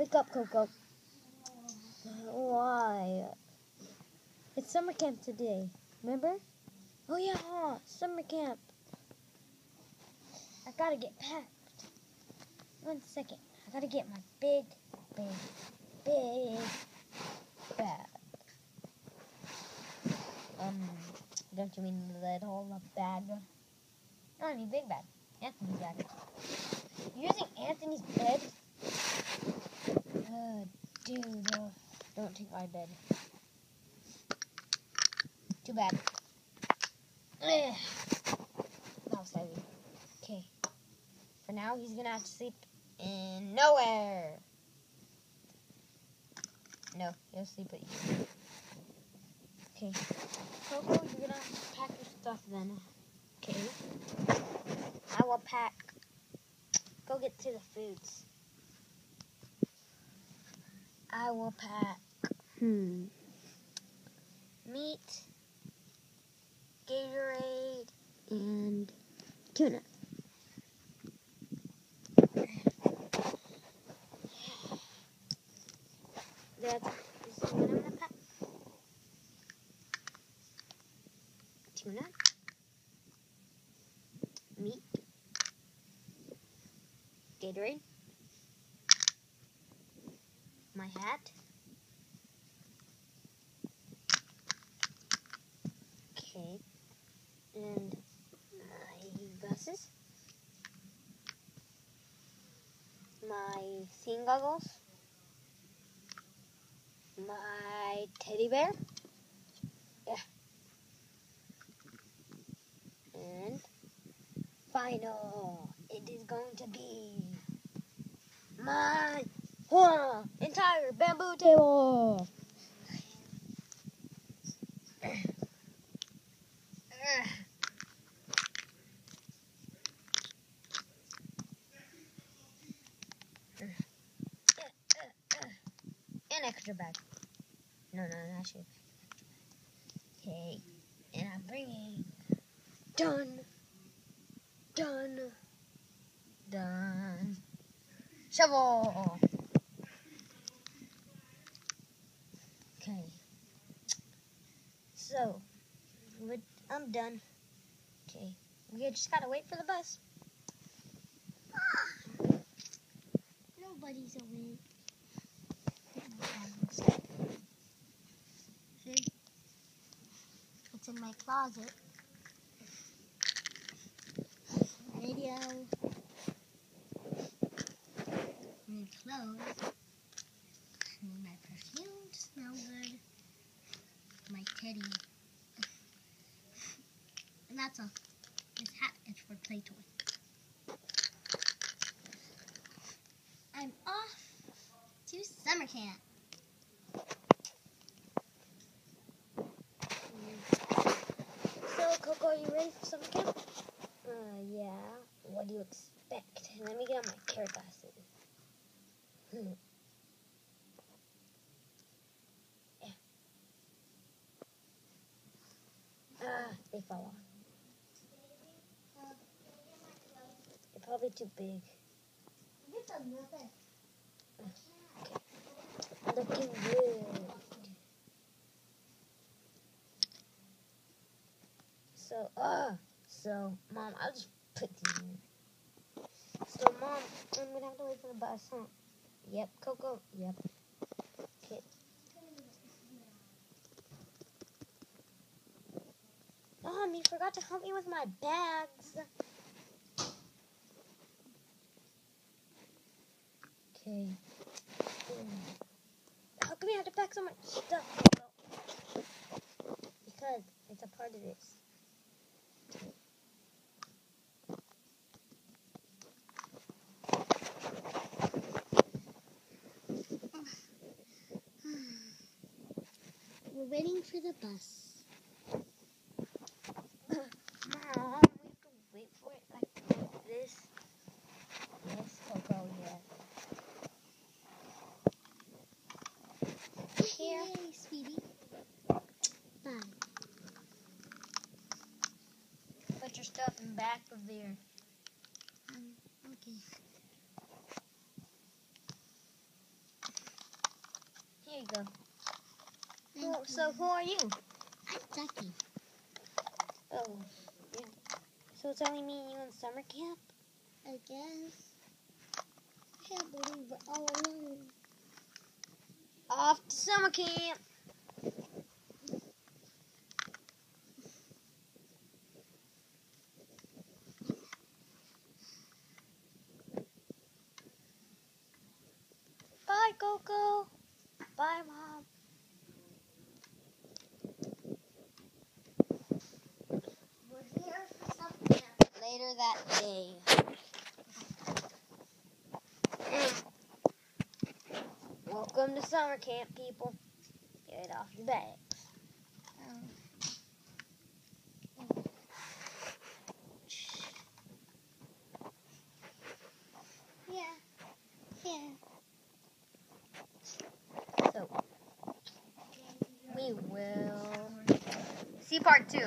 Wake up, Coco. Why? It's summer camp today. Remember? Oh yeah, summer camp. I gotta get packed. 1 second. I gotta get my big bag. Don't you mean the little bag? No, I mean big bag. Anthony's bag. Using Anthony's bed? Dude, don't take my bed. Too bad. That was heavy. Okay. For now, he's gonna have to sleep in nowhere. No, he'll sleep with you. Okay. Coco, you're gonna have to pack your stuff then. Okay. I will pack. Go get to the foods. I will pack. Meat, Gatorade, and tuna. This is what I'm gonna pack. Tuna, meat, Gatorade, my hat, okay, and my glasses, my seeing goggles, my teddy bear, and final, it is going to be my entire bamboo table. An extra bag. No, actually. Okay, and I'm bringing done. Shovel. Okay. So, I'm done. Okay, we just gotta wait for the bus. Nobody's awake. See? It's in my closet. Radio. My clothes. My perfume to smell good. My teddy. And that's all. This hat is for Playtoy. I'm off to summer camp. So, Coco, are you ready for summer camp? Yeah. What do you expect? Let me get on my carrot glasses. They fell off. They're probably too big. Okay. Looking good. So, Mom, I'll just put these in. So, Mom, I'm gonna have to wait for the bus, huh? Yep, Coco. Yep. Okay. Mom, you forgot to help me with my bags. Okay. How come you have to pack so much stuff, Coco? Because it's a part of this. We're waiting for the bus. Mom, we have to wait for it like this. Yes, Coco, yes. Here. Yay, sweetie. Bye. Put your stuff in the back of there. Okay. though. So who are you? I'm Ducky. Oh, so it's only me and you in summer camp? I guess. I can't believe we're all alone. Off to summer camp. Bye, Coco. Bye, Mom. We're here for summer camp. Later that day. Welcome to summer camp, people. Get off your bags. Yeah. So, we will see part 2.